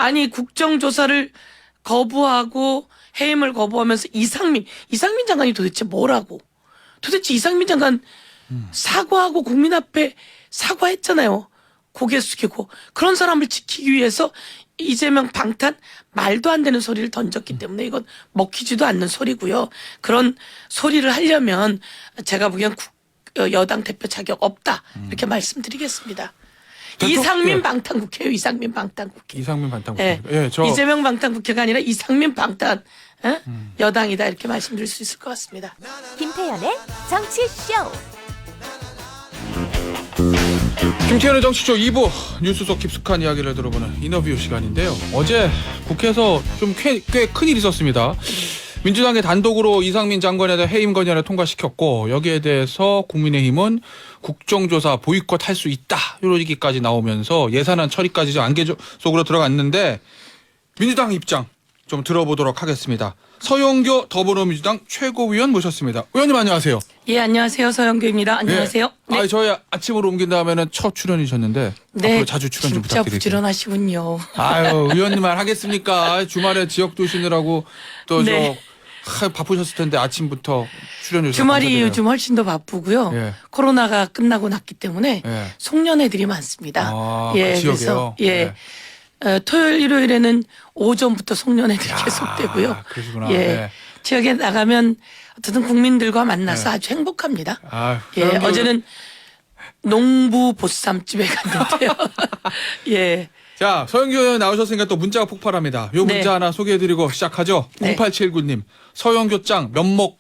아니 국정조사를 거부하고 해임을 거부하면서 이상민 장관이 도대체 뭐라고? 도대체 이상민 장관 사과하고 국민 앞에 사과했잖아요. 고개 숙이고 그런 사람을 지키기 위해서 이재명 방탄 말도 안 되는 소리를 던졌기 때문에 이건 먹히지도 않는 소리고요. 그런 소리를 하려면 제가 보기엔 여당 대표 자격 없다 이렇게 말씀드리겠습니다. 이상민 방탄국회예요. 이상민 방탄국회. 이상민 방탄국회. 예. 예, 이재명 방탄국회가 아니라 이상민 방탄 여당이다 이렇게 말씀드릴 수 있을 것 같습니다. 김태현의 정치쇼. 김태현의 정치쇼 2부 뉴스 속 깊숙한 이야기를 들어보는 인터뷰 시간인데요. 어제 국회에서 좀 꽤 큰 일이 있었습니다. 민주당이 단독으로 이상민 장관에 대한 해임 건의안을 통과시켰고 여기에 대해서 국민의힘은 국정조사 보이콧 할 수 있다 이런 얘기까지 나오면서 예산안 처리까지 좀 안개 속으로 들어갔는데 민주당 입장 좀 들어보도록 하겠습니다. 서영교 더불어민주당 최고위원 모셨습니다. 의원님 안녕하세요. 예, 안녕하세요. 서영교입니다. 안녕하세요. 네. 네. 저희 아침으로 옮긴 다음에는 첫 출연이셨는데 네, 앞으로 자주 출연 좀 진짜 부탁드릴게요. 부지런하시군요. 아유, 의원님만 하겠습니까? 주말에 지역 도시느라고 또 네. 바쁘셨을 텐데 아침부터 출연 주셔서 주말이 감사드려요. 요즘 훨씬 더 바쁘고요. 예. 코로나가 끝나고 났기 때문에 예. 송년회들이 많습니다. 아, 예, 그 지역에요? 그래서 예. 예. 토요일, 일요일에는 오전부터 송년회들이 계속되고요. 그러시구나. 예. 네. 지역에 나가면 어쨌든 국민들과 만나서 아주 행복합니다. 아유, 예, 서영교 어제는 농부 보쌈집에 갔는데요. 예. 자, 서영교 의원 나오셨으니까 또 문자가 폭발합니다. 요 문자 네. 하나 소개해드리고 시작하죠. 네. 0879님 서영교 짱 면목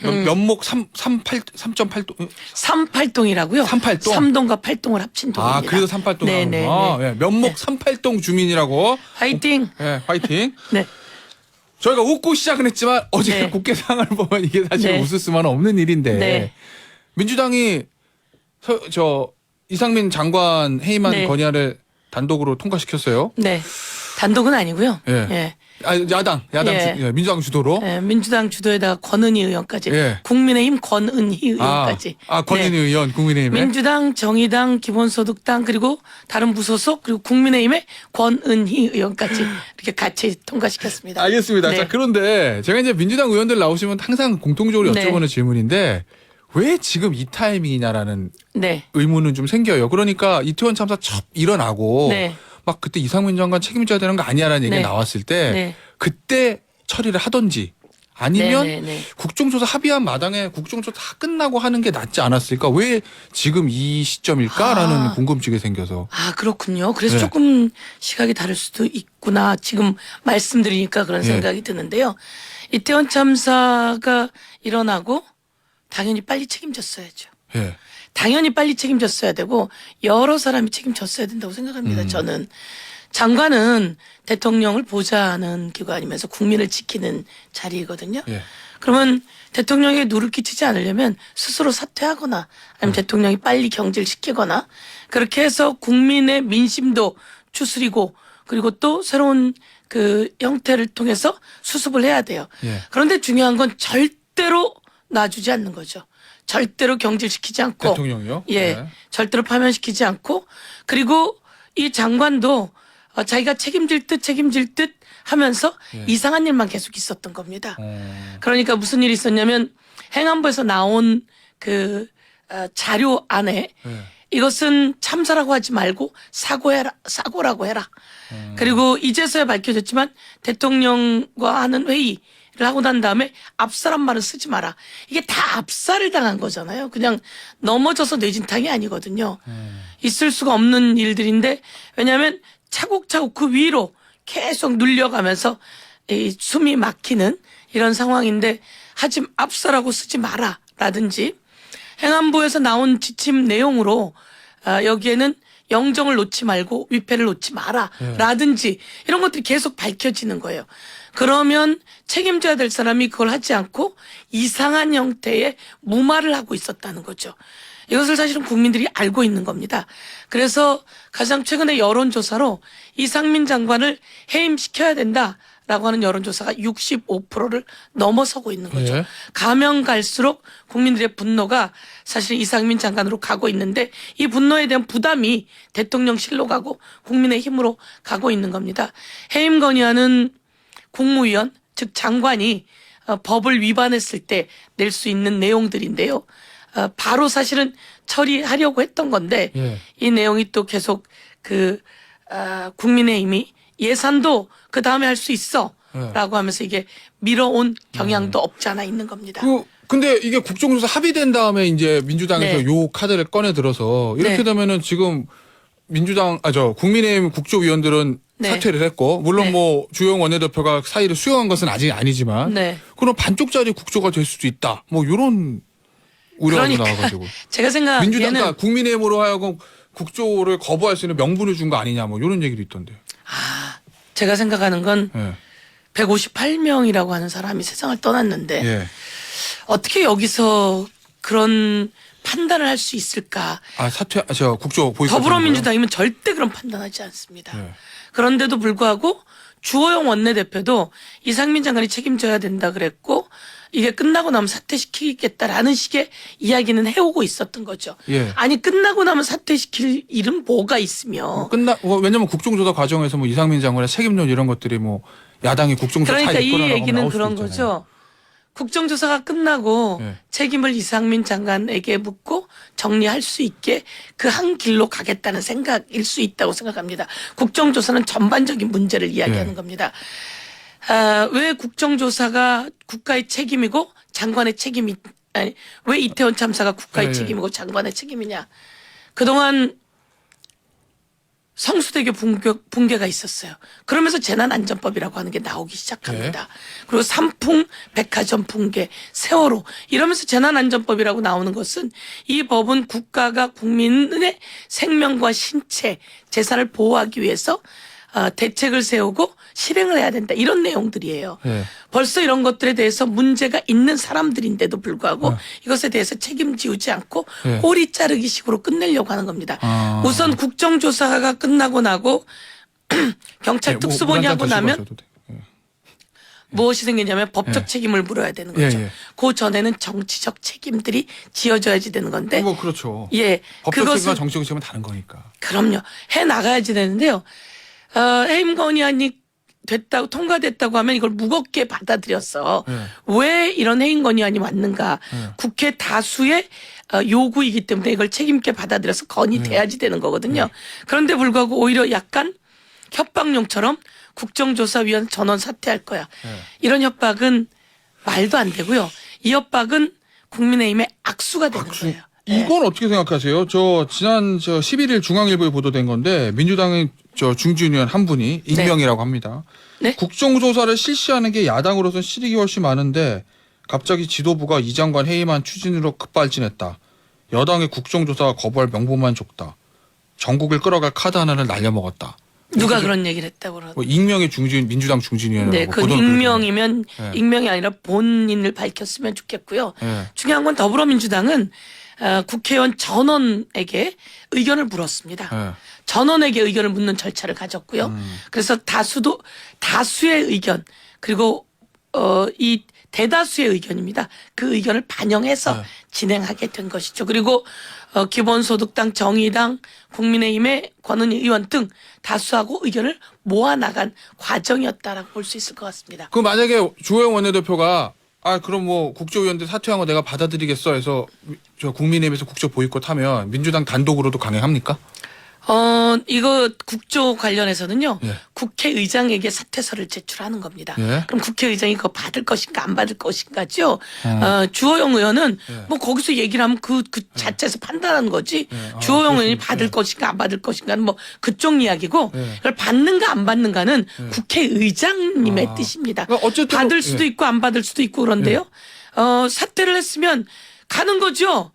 3.8동 38동이라고요. 38동? 3동과 8동을 합친 동입니다. 아, 그래서 38동 네네. 예, 면목 38동 주민이라고. 화이팅. 예, 화이팅. 네. 저희가 웃고 시작은 했지만 어제 네. 국회 상황을 보면 이게 사실 네. 웃을 수만은 없는 일인데 네. 민주당이 이상민 장관 해임안 네. 건의안을 단독으로 통과시켰어요. 네. 단독은 아니고요. 예. 예. 야당 예. 민주당 주도로. 예, 민주당 주도에다가 권은희 의원까지, 예. 국민의힘 권은희 의원까지. 권은희 네. 의원 국민의힘에. 민주당, 정의당, 기본소득당 그리고 다른 부소속 그리고 국민의힘의 권은희 의원까지 이렇게 같이 통과시켰습니다. 알겠습니다. 네. 자, 그런데 제가 이제 민주당 의원들 나오시면 항상 공통적으로 네. 여쭤보는 질문인데 왜 지금 이 타이밍이냐라는 네. 의문은 좀 생겨요. 그러니까 이태원 참사 첫 일어나고 네. 막 그때 이상민 장관 책임져야 되는 거 아니야라는 얘기가 네. 나왔을 때 네. 그때 처리를 하던지 아니면 네, 네, 네. 국정조사 합의한 마당에 국정조사 다 끝나고 하는 게 낫지 않았을까? 왜 지금 이 시점일까라는 아. 궁금증이 생겨서. 아, 그렇군요. 그래서 네. 조금 시각이 다를 수도 있구나. 지금 말씀드리니까 그런 예. 생각이 드는데요. 이태원 참사가 일어나고 당연히 빨리 책임졌어야죠. 예. 당연히 빨리 책임졌어야 되고 여러 사람이 책임졌어야 된다고 생각합니다. 저는 장관은 대통령을 보좌하는 기관이면서 국민을 지키는 자리이거든요. 예. 그러면 대통령에게 누를 끼치지 않으려면 스스로 사퇴하거나 아니면 대통령이 빨리 경질시키거나 그렇게 해서 국민의 민심도 추스리고 그리고 또 새로운 그 형태를 통해서 수습을 해야 돼요. 예. 그런데 중요한 건 절대로 놔주지 않는 거죠. 절대로 경질시키지 않고 대통령이요? 예, 네. 절대로 파면시키지 않고 그리고 이 장관도 자기가 책임질 듯 하면서 예. 이상한 일만 계속 있었던 겁니다. 어. 그러니까 무슨 일이 있었냐면 행안부에서 나온 그 자료 안에 예. 이것은 참사라고 하지 말고 사고라고 해라. 그리고 이제서야 밝혀졌지만 대통령과 하는 회의를 하고 난 다음에 압사란 말을 쓰지 마라. 이게 다 압사를 당한 거잖아요. 그냥 넘어져서 뇌진탕이 아니거든요. 있을 수가 없는 일들인데 왜냐하면 차곡차곡 그 위로 계속 눌려가면서 이 숨이 막히는 이런 상황인데 압사라고 쓰지 마라라든지 행안부에서 나온 지침 내용으로 여기에는 영정을 놓지 말고 위패를 놓지 마라라든지 이런 것들이 계속 밝혀지는 거예요. 그러면 책임져야 될 사람이 그걸 하지 않고 이상한 형태의 무마를 하고 있었다는 거죠. 이것을 사실은 국민들이 알고 있는 겁니다. 그래서 가장 최근의 여론조사로 이상민 장관을 해임시켜야 된다라고 하는 여론조사가 65%를 넘어서고 있는 거죠. 예. 가면 갈수록 국민들의 분노가 사실 이상민 장관으로 가고 있는데 이 분노에 대한 부담이 대통령실로 가고 국민의힘으로 가고 있는 겁니다. 해임 건의안은 국무위원 즉 장관이 법을 위반했을 때 낼 수 있는 내용들인데요. 바로 사실은 처리하려고 했던 건데 예. 이 내용이 또 계속 국민의힘이 예산도 그 다음에 할 수 있어라고 하면서 이게 밀어온 경향도 없지 않아 있는 겁니다. 근데 이게 국정조사 합의된 다음에 이제 민주당에서 네. 요 카드를 꺼내 들어서 이렇게 네. 되면은 지금 국민의힘 국조위원들은 네. 사퇴를 했고 물론 네. 뭐 주호영 원내대표가 사의를 수용한 것은 아직 아니지만 네. 그럼 반쪽짜리 국조가 될 수도 있다. 뭐 이런 우려가 그러니까 나와가지고 제가 생각하기에는 민주당과 국민의힘으로 하여금 국조를 거부할 수 있는 명분을 준 거 아니냐 뭐 이런 얘기도 있던데요. 제가 생각하는 건 예. 158명이라고 하는 사람이 세상을 떠났는데 예. 어떻게 여기서 그런 판단을 할 수 있을까? 국조 보이콧. 더불어민주당이면 절대 그런 판단하지 않습니다. 예. 그런데도 불구하고 주호영 원내대표도 이상민 장관이 책임져야 된다 그랬고 이게 끝나고 나면 사퇴시키겠다라는 식의 이야기는 해오고 있었던 거죠. 예. 아니 끝나고 나면 사퇴시킬 일은 뭐가 있으며. 왜냐면 국정조사 과정에서 뭐 이상민 장관의 책임론 이런 것들이 뭐 야당이 국정조사 그러니까 이 이끌어나가고 얘기는 나올 수도 그런 있잖아요. 거죠. 국정조사가 끝나고 예. 책임을 이상민 장관에게 묻고 정리할 수 있게 그 한 길로 가겠다는 생각일 수 있다고 생각합니다. 국정조사는 전반적인 문제를 이야기하는 예. 겁니다. 왜 국정조사가 국가의 책임이고 장관의 책임이 아니 왜 이태원 참사가 국가의 예. 책임이고 장관의 책임이냐. 그동안 성수대교 붕괴가 있었어요. 그러면서 재난안전법이라고 하는 게 나오기 시작합니다. 그리고 삼풍 백화점 붕괴, 세월호 이러면서 재난안전법이라고 나오는 것은 이 법은 국가가 국민의 생명과 신체, 재산을 보호하기 위해서 대책을 세우고 실행을 해야 된다. 이런 내용들이에요. 예. 벌써 이런 것들에 대해서 문제가 있는 사람들인데도 불구하고 이것에 대해서 책임지우지 않고 예. 꼬리 자르기 식으로 끝내려고 하는 겁니다. 아. 우선 국정조사가 끝나고 나고 경찰 특수본이 하고 나면 무엇이 생기냐면 법적 예. 책임을 물어야 되는 예, 거죠. 예. 그 전에는 정치적 책임들이 지어져야지 되는 건데 뭐 그렇죠. 예, 법적 책임과 그것은 정치적 책임은 다른 거니까. 그럼요. 해 나가야지 되는데요. 해임 건의안이 됐다고 통과됐다고 하면 이걸 무겁게 받아들였어. 네. 왜 이런 해임 건의안이 왔는가? 네. 국회 다수의 요구이기 때문에 이걸 책임있게 받아들여서 건의돼야지 되는 거거든요. 그런데 불구하고 오히려 약간 협박용처럼 국정조사위원 전원 사퇴할 거야. 네. 이런 협박은 말도 안 되고요. 이 협박은 국민의힘의 악수가 되는 거예요. 이건 어떻게 생각하세요? 지난 11일 중앙일보에 보도된 건데 민주당의 중진 의원 한 분이 익명이라고 합니다. 네? 국정조사를 실시하는 게 야당으로서는 실익이 훨씬 많은데 갑자기 지도부가 이 장관 해임안 추진으로 급발진했다. 여당의 국정조사 거부할 명분만 줬다. 전국을 끌어갈 카드 하나를 날려먹었다. 누가 그런 얘기를 했다고 그러죠? 뭐 익명의 민주당 중진위원이라고. 네, 그 익명이면 익명이 아니라 본인을 밝혔으면 좋겠고요. 네. 중요한 건 더불어민주당은 국회의원 전원에게 의견을 물었습니다. 네. 전원에게 의견을 묻는 절차를 가졌고요. 그래서 다수의 의견 그리고 이 대다수의 의견입니다. 그 의견을 반영해서 진행하게 된 것이죠. 그리고 기본소득당, 정의당, 국민의힘의 권은희 의원 등 다수하고 의견을 모아나간 과정이었다라고 볼 수 있을 것 같습니다. 그 만약에 주호영 원내대표가 그럼 뭐 국조위원들 사퇴한 거 내가 받아들이겠어 해서 국민의힘에서 국조 보이콧하면 민주당 단독으로도 강행합니까? 이거 국조 관련해서는요. 예. 국회의장에게 사퇴서를 제출하는 겁니다. 예. 그럼 국회의장이 그거 받을 것인가 안 받을 것인가죠. 주호영 의원은 예. 뭐 거기서 얘기를 하면 그 자체에서 판단하는 거지. 예. 주호영 의원이 그렇습니까? 받을 것인가 안 받을 것인가는 뭐 그쪽 이야기고 예. 이걸 받는가 안 받는가는 국회의장님의 뜻입니다. 그러니까 어쨌든 받을 수도 있고 안 받을 수도 있고 그런데요. 사퇴를 했으면 가는 거죠.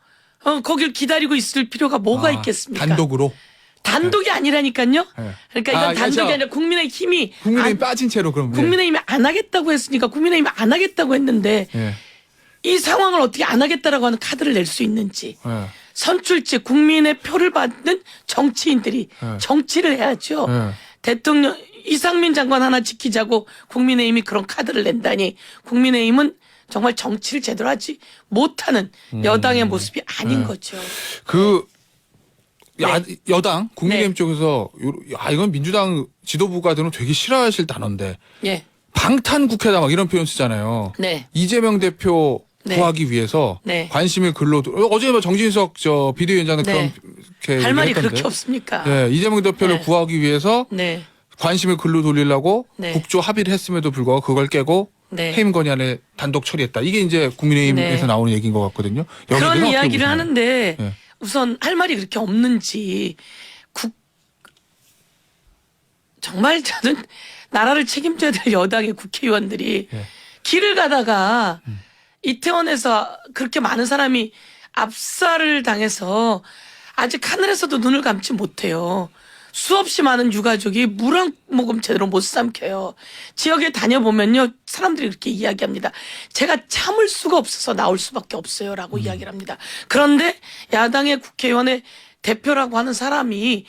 거길 기다리고 있을 필요가 뭐가 있겠습니까? 단독으로. 단독이 아니라니까요. 네. 그러니까 이건 단독이 그래서 아니라 국민의힘이 국민의힘 빠진 채로 그럼. 국민의힘이 안 하겠다고 했으니까 국민의힘이 안 하겠다고 했는데 예. 이 상황을 어떻게 안 하겠다라고 하는 카드를 낼 수 있는지 예. 선출직 국민의 표를 받는 정치인들이 네. 정치를 해야죠. 네. 대통령 이상민 장관 하나 지키자고 국민의힘이 그런 카드를 낸다니 국민의힘은 정말 정치를 제대로 하지 못하는 여당의 모습이 아닌 네. 거죠. 그 네. 여당 국민의힘 네. 쪽에서 이건 민주당 지도부가 들은 되게 싫어하실 단어인데 예. 방탄 국회다 막 이런 표현 쓰잖아요. 네. 이재명 대표 네. 구하기 위해서 네. 관심을 글로 어제 뭐 정진석 비대위원장은 네. 그런 할 말이 얘기를 그렇게 없습니까? 네, 이재명 대표를 네. 구하기 위해서 네. 관심을 글로 돌리려고 네. 국조 합의를 했음에도 불구하고 그걸 깨고 네. 해임 건의안을 단독 처리했다. 이게 이제 국민의힘에서 네. 나오는 얘기인 것 같거든요. 여기는 그런 어떻게 이야기를 보시나요? 하는데 네. 우선 할 말이 그렇게 없는지 정말 저는 나라를 책임져야 될 여당의 국회의원들이 예. 길을 가다가 이태원에서 그렇게 많은 사람이 압살을 당해서 아직 하늘에서도 눈을 감지 못해요. 수없이 많은 유가족이 물 한 모금 제대로 못 삼켜요. 지역에 다녀보면요. 사람들이 그렇게 이야기합니다. 제가 참을 수가 없어서 나올 수밖에 없어요. 라고 이야기를 합니다. 그런데 야당의 국회의원의 대표라고 하는 사람이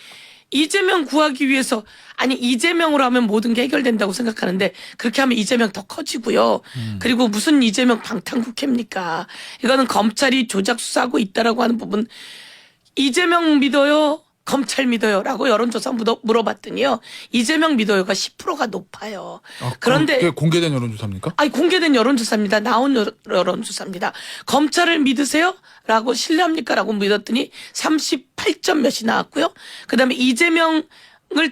이재명 구하기 위해서 아니 이재명으로 하면 모든 게 해결된다고 생각하는데 그렇게 하면 이재명 더 커지고요. 그리고 무슨 이재명 방탄국회입니까? 이거는 검찰이 조작 수사하고 있다라고 하는 부분 이재명 믿어요? 검찰 믿어요?라고 여론조사 물어봤더니요. 이재명 믿어요가 10%가 높아요. 그런데 그게 공개된 여론조사입니까? 아니 공개된 여론조사입니다. 나온 여론조사입니다. 검찰을 믿으세요? 라고 신뢰합니까? 라고 물었더니 38점 몇이 나왔고요. 그다음에 이재명을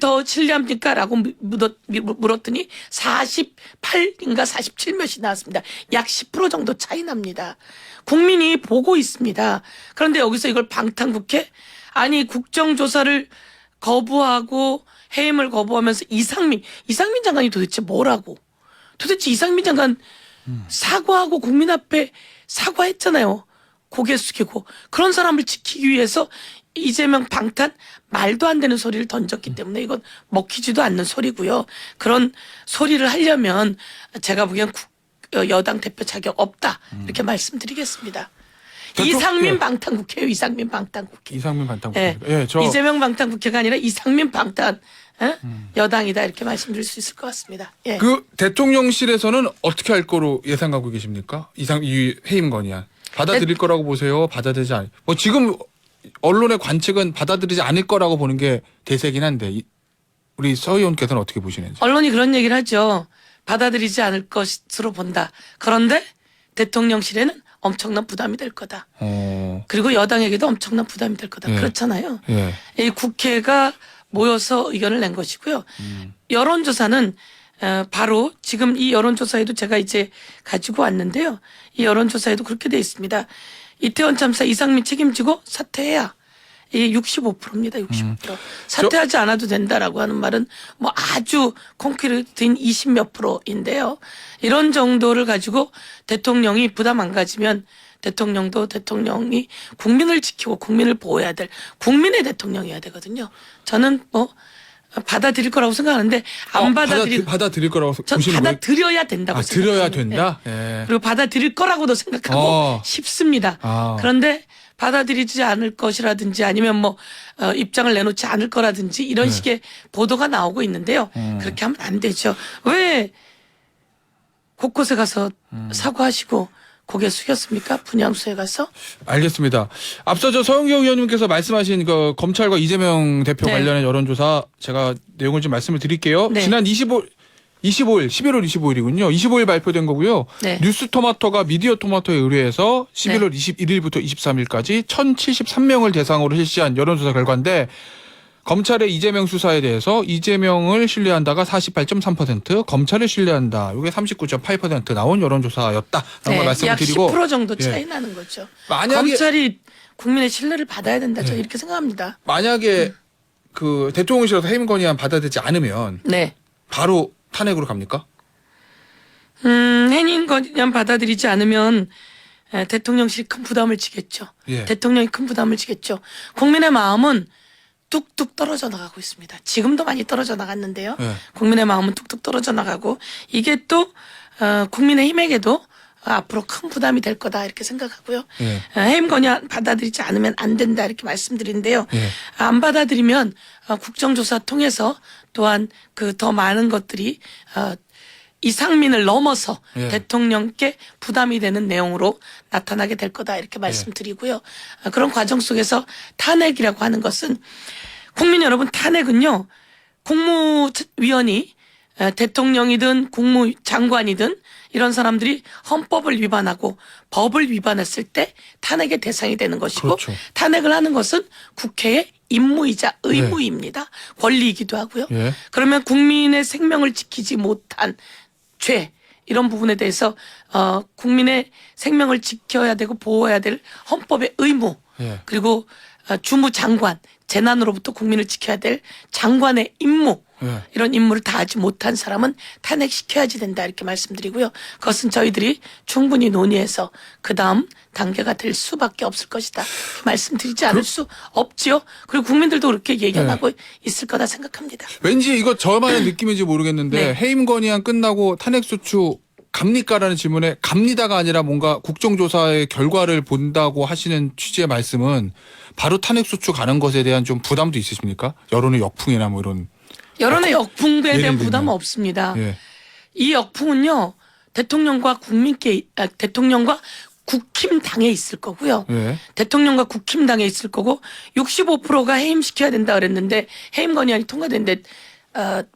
더 신뢰합니까? 라고 물었더니 48인가 47 몇이 나왔습니다. 약 10% 정도 차이 납니다. 국민이 보고 있습니다. 그런데 여기서 이걸 방탄국회? 아니 국정조사를 거부하고 해임을 거부하면서 이상민 장관이 도대체 뭐라고? 도대체 이상민 장관 사과하고 국민 앞에 사과했잖아요. 고개 숙이고 그런 사람을 지키기 위해서 이재명 방탄 말도 안 되는 소리를 던졌기 때문에 이건 먹히지도 않는 소리고요. 그런 소리를 하려면 제가 보기엔 여당 대표 자격 없다 이렇게 말씀드리겠습니다. 이상민 예. 방탄국회요. 이상민 방탄국회. 이상민 방탄국회. 예. 예, 저 이재명 방탄국회가 아니라 이상민 방탄 여당이다 이렇게 말씀드릴 수 있을 것 같습니다. 예. 그 대통령실에서는 어떻게 할 거로 예상하고 계십니까? 이 해임 건의안 받아들일 거라고 보세요? 받아들이지 않. 뭐 지금 언론의 관측은 받아들이지 않을 거라고 보는 게 대세긴 한데 우리 서 의원께서는 어떻게 보시는지. 언론이 그런 얘기를 하죠. 받아들이지 않을 것으로 본다. 그런데 대통령실에는 엄청난 부담이 될 거다. 그리고 여당에게도 엄청난 부담이 될 거다. 예. 그렇잖아요. 예. 이 국회가 모여서 의견을 낸 것이고요. 여론조사는 바로 지금 이 여론조사에도 제가 이제 가지고 왔는데요. 이 여론조사에도 그렇게 돼 있습니다. 이태원 참사 이상민 책임지고 사퇴해야. 이게 65%입니다. 65%. 사퇴하지 않아도 된다라고 하는 말은 뭐 아주 콘크리트인 20몇 %인데요. 이런 정도를 가지고 대통령이 부담 안 가지면 대통령도 대통령이 국민을 지키고 국민을 보호해야 될 국민의 대통령이어야 되거든요. 저는 뭐 받아들일 거라고 생각하는데 안 받아들일 거라고 전 보시는 거예요? 받아들여야 된다고 들여야 생각합니다. 된다. 예. 그리고 받아들일 거라고도 생각하고 싶습니다. 그런데 받아들이지 않을 것이라든지 아니면 뭐 입장을 내놓지 않을 거라든지 이런 식의 보도가 나오고 있는데요. 그렇게 하면 안 되죠. 왜 곳곳에 가서 사과하시고 고개 숙였습니까? 분향소에 가서? 알겠습니다. 앞서 저 서영교 의원님께서 말씀하신 그 검찰과 이재명 대표 네. 관련한 여론조사 제가 내용을 좀 말씀을 드릴게요. 네. 지난 11월 25일이군요. 25일 발표된 거고요. 네. 뉴스토마토가 미디어토마토에 의뢰해서 11월 21일부터 23일까지 1073명을 대상으로 실시한 여론조사 결과인데 검찰의 이재명 수사에 대해서 이재명을 신뢰한다가 48.3%, 검찰을 신뢰한다. 이게 39.8% 나온 여론조사였다라고 말씀을 약 드리고 10% 정도 차이 예. 나는 거죠. 만약에 검찰이 국민의 신뢰를 받아야 된다. 저는 이렇게 생각합니다. 만약에 그 대통령실에서 해임 건의안 받아들이지 않으면 네. 바로 탄핵으로 갑니까? 해임 건의안 받아들이지 않으면 대통령실이 큰 부담을 지겠죠. 예. 대통령이 큰 부담을 지겠죠. 국민의 마음은 뚝뚝 떨어져 나가고 있습니다. 지금도 많이 떨어져 나갔는데요. 예. 국민의 마음은 뚝뚝 떨어져 나가고 이게 또 국민의힘에게도 앞으로 큰 부담이 될 거다 이렇게 생각하고요. 예. 해임 건의안 받아들이지 않으면 안 된다 이렇게 말씀드리는데요. 예. 안 받아들이면 국정조사 통해서 또한 그 더 많은 것들이 이상민을 넘어서 예. 대통령께 부담이 되는 내용으로 나타나게 될 거다 이렇게 말씀드리고요. 그런 과정 속에서 탄핵이라고 하는 것은 국민 여러분 탄핵은요. 국무위원이 대통령이든 국무장관이든 이런 사람들이 헌법을 위반하고 법을 위반했을 때 탄핵의 대상이 되는 것이고 그렇죠. 탄핵을 하는 것은 국회의 임무이자 의무입니다. 권리이기도 하고요. 예. 그러면 국민의 생명을 지키지 못한 죄 이런 부분에 대해서 국민의 생명을 지켜야 되고 보호해야 될 헌법의 의무 예. 그리고 주무장관 재난으로부터 국민을 지켜야 될 장관의 임무 예. 이런 임무를 다하지 못한 사람은 탄핵시켜야지 된다 이렇게 말씀드리고요. 그것은 저희들이 충분히 논의해서 그다음 단계가 될 수밖에 없을 것이다. 말씀드리지 않을 수 없지요. 그리고 국민들도 그렇게 예견하고 있을 거다 생각합니다. 왠지 이거 저만의 느낌인지 모르겠는데 네. 해임 건의안 끝나고 탄핵소추 갑니까라는 질문에 갑니다가 아니라 뭔가 국정조사의 결과를 본다고 하시는 취지의 말씀은 바로 탄핵소추 가는 것에 대한 좀 부담도 있으십니까? 여론의 역풍이나 뭐 이런. 여론의 역풍에 대한 예를 부담은 들면. 없습니다. 예. 이 역풍은요. 대통령과 대통령과 국힘당에 있을 거고요. 예. 대통령과 국힘당에 있을 거고 65%가 해임시켜야 된다 그랬는데 해임 건의안이 통과됐는데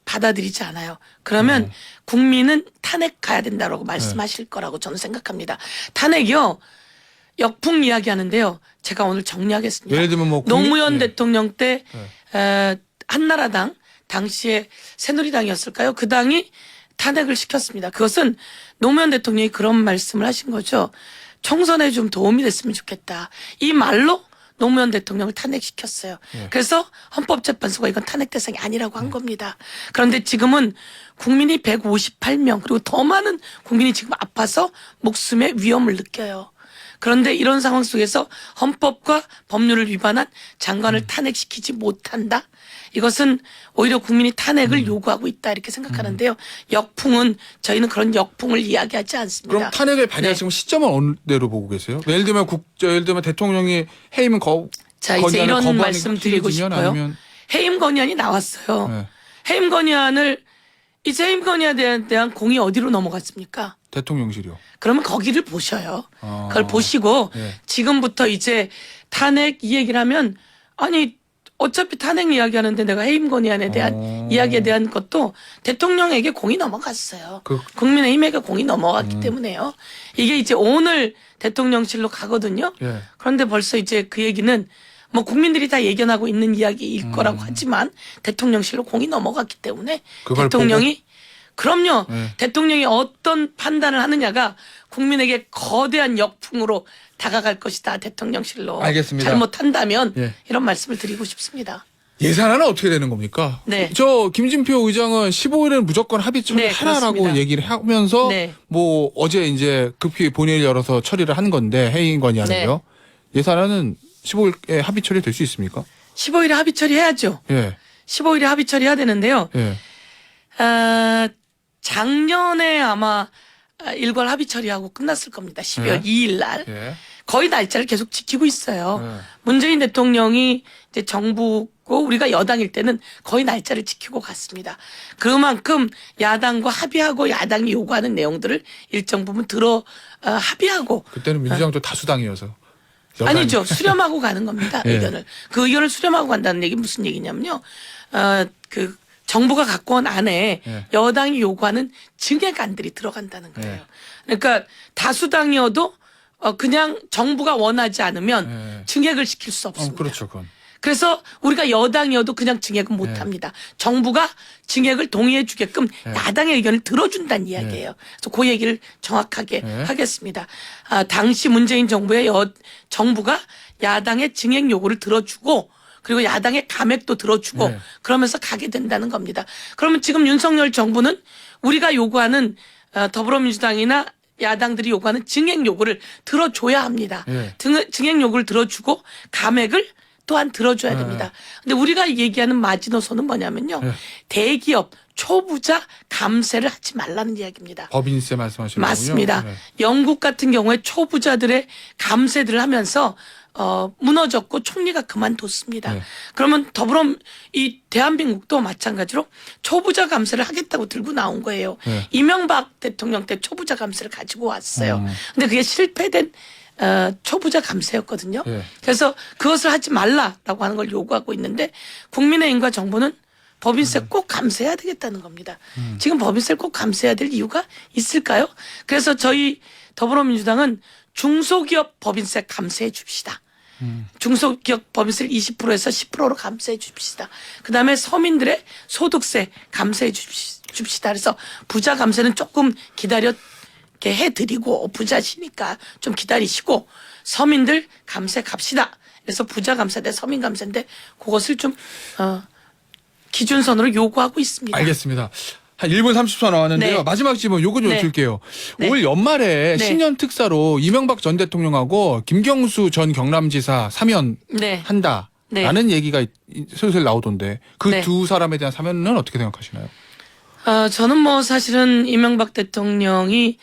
받아들이지 않아요. 그러면 국민은 탄핵 가야 된다라고 말씀하실 거라고 저는 생각합니다. 탄핵이요. 역풍 이야기하는데요. 제가 오늘 정리하겠습니다. 예를 들면 뭐 노무현 예. 대통령 때 한나라당 당시에 새누리당이었을까요? 그 당이 탄핵을 시켰습니다. 그것은 노무현 대통령이 그런 말씀을 하신 거죠. 총선에 좀 도움이 됐으면 좋겠다. 이 말로 노무현 대통령을 탄핵시켰어요. 그래서 헌법재판소가 이건 탄핵 대상이 아니라고 한 겁니다. 그런데 지금은 국민이 158명 그리고 더 많은 국민이 지금 아파서 목숨의 위험을 느껴요. 그런데 이런 상황 속에서 헌법과 법률을 위반한 장관을 탄핵시키지 못한다. 이것은 오히려 국민이 탄핵을 요구하고 있다 이렇게 생각하는데요. 역풍은 저희는 그런 역풍을 이야기하지 않습니다. 그럼 탄핵을 발의하시면 시점은 어느 데로 보고 계세요? 예를 들면 대통령이 해임 자, 이제 건의안을 이런 거부하는 말씀 드리고 게 싶어요. 아니면 해임 건의안이 나왔어요. 네. 해임 건의안을 이제 해임 건의안에 대한 공이 어디로 넘어갔습니까? 대통령실이요. 그러면 거기를 보셔요. 아. 그걸 보시고 네. 지금부터 이제 탄핵 이 얘기를 하면 아니 어차피 탄핵 이야기하는데 내가 해임 건의안에 대한 이야기에 대한 것도 대통령에게 공이 넘어갔어요. 국민의힘에게 공이 넘어갔기 때문에요. 이게 이제 오늘 대통령실로 가거든요. 예. 그런데 벌써 이제 그 얘기는 뭐 국민들이 다 예견하고 있는 이야기일 거라고 하지만 대통령실로 공이 넘어갔기 때문에 그걸 대통령이 그럼요. 네. 대통령이 어떤 판단을 하느냐가 국민에게 거대한 역풍으로 다가갈 것이다. 대통령실로. 알겠습니다. 잘못한다면 예. 이런 말씀을 드리고 싶습니다. 예산안은 어떻게 되는 겁니까? 네. 저 김진표 의장은 15일은 무조건 합의 처리 네, 하라라고 그렇습니다. 얘기를 하면서 네. 뭐 어제 이제 급히 본회의를 열어서 처리를 한 건데 해임 건의안을요. 네. 예산안은 15일에 합의 처리될 수 있습니까? 15일에 합의 처리해야죠. 예. 15일에 합의 처리해야 되는데요. 예. 작년에 아마 일괄 합의 처리하고 끝났을 겁니다. 12월 2일 날. 예. 거의 날짜를 계속 지키고 있어요. 네. 문재인 대통령이 이제 정부고 우리가 여당일 때는 거의 날짜를 지키고 갔습니다. 그만큼 야당과 합의하고 야당이 요구하는 내용들을 일정 부분 합의하고 그때는 민주당도 다수당이어서. 아니죠. 수렴하고 가는 겁니다. 예. 의견을. 그 의견을 수렴하고 간다는 얘기 무슨 얘기냐면요. 그 정부가 갖고 온 안에 예. 여당이 요구하는 증액안들이 들어간다는 거예요. 예. 그러니까 다수당이어도 그냥 정부가 원하지 않으면 예. 증액을 시킬 수 없습니다. 그렇죠, 그건. 그래서 우리가 여당이어도 그냥 증액은 못 예. 합니다. 정부가 증액을 동의해 주게끔 야당의 의견을 들어준다는 이야기예요. 그래서 그 얘기를 정확하게 예. 하겠습니다. 당시 문재인 정부의 정부가 야당의 증액 요구를 들어주고 그리고 야당의 감액도 들어주고 네. 그러면서 가게 된다는 겁니다. 그러면 지금 윤석열 정부는 우리가 요구하는 더불어민주당이나 야당들이 요구하는 증액 요구를 들어줘야 합니다. 네. 증액 요구를 들어주고 감액을 또한 들어줘야 됩니다. 근데 우리가 얘기하는 마지노선은 뭐냐면요. 네. 대기업, 초부자 감세를 하지 말라는 이야기입니다. 법인세 말씀하시는 거군요. 맞습니다. 네. 영국 같은 경우에 초부자들의 감세들을 하면서 무너졌고 총리가 그만뒀습니다. 네. 그러면 이 대한민국도 마찬가지로 초부자 감세를 하겠다고 들고 나온 거예요. 네. 이명박 대통령 때 초부자 감세를 가지고 왔어요. 근데 그게 실패된 초부자 감세였거든요. 네. 그래서 그것을 하지 말라라고 하는 걸 요구하고 있는데 국민의힘과 정부는 법인세 꼭 감세해야 되겠다는 겁니다. 지금 법인세를 꼭 감세해야 될 이유가 있을까요? 그래서 저희 더불어민주당은 중소기업 법인세 감세해 줍시다. 중소기업 법인세를 20%에서 10%로 감세해 줍시다. 그다음에 서민들의 소득세 감세해 줍시다. 그래서 부자 감세는 조금 기다려 해드리고 부자시니까 좀 기다리시고 서민들 감세 갑시다. 그래서 부자 감세 대 서민 감세인데 그것을 좀 기준선으로 요구하고 있습니다. 알겠습니다. 한 1분 30초 나왔는데요. 네. 마지막 질문 요거 좀 네. 여쭐게요. 네. 올 연말에 네. 신년 특사로 이명박 전 대통령하고 김경수 전 경남지사 네. 사면한다라는 얘기가 슬슬 나오던데 그 네. 두 사람에 대한 사면은 어떻게 생각하시나요? 저는 뭐 사실은 이명박 대통령이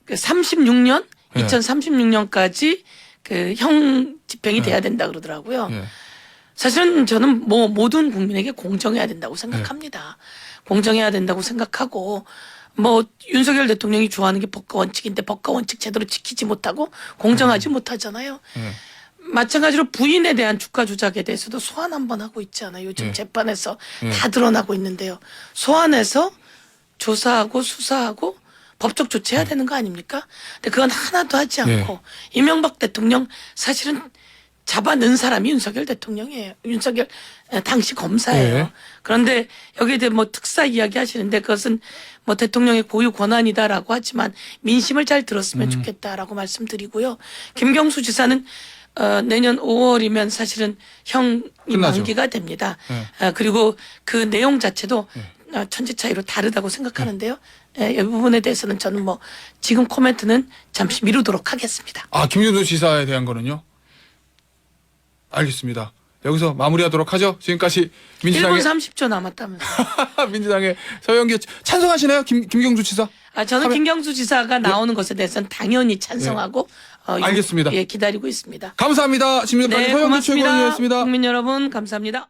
36년, 네. 2036년까지 그 형 집행이 돼야 된다 그러더라고요. 예. 사실은 저는 뭐 모든 국민에게 공정해야 된다고 생각합니다. 공정해야 된다고 생각하고 뭐 윤석열 대통령이 좋아하는 게 법과 원칙인데 법과 원칙 제대로 지키지 못하고 공정하지 못하잖아요. 예. 마찬가지로 부인에 대한 주가 조작에 대해서도 소환 한번 하고 있지 않아요. 요즘 예. 재판에서 예. 다 드러나고 있는데요. 소환해서 조사하고 수사하고 법적 조치해야 되는 거 아닙니까? 근데 그건 하나도 하지 않고 이명박 대통령 사실은 잡아넣은 사람이 윤석열 대통령이에요. 윤석열 당시 검사예요. 예. 그런데 여기에 대해 뭐 특사 이야기 하시는데 그것은 뭐 대통령의 고유 권한이다라고 하지만 민심을 잘 들었으면 좋겠다라고 말씀드리고요. 김경수 지사는 내년 5월이면 사실은 형이 끝나죠. 만기가 됩니다. 네. 그리고 그 내용 자체도 천지 차이로 다르다고 생각하는데요. 이 부분에 대해서는 저는 뭐 지금 코멘트는 잠시 미루도록 하겠습니다. 아 김경수 지사에 대한 거는요? 알겠습니다. 여기서 마무리하도록 하죠. 지금까지 1분 민주당의 30초 남았다면서. 민주당의 서영기 찬성하시나요? 김경수 지사? 저는 하면- 김경수 지사가 나오는 것에 대해서는 당연히 찬성하고 알겠습니다. 기다리고 있습니다. 감사합니다. 지금까지 네, 서영기 고맙습니다. 최고위원이었습니다. 국민 여러분 감사합니다.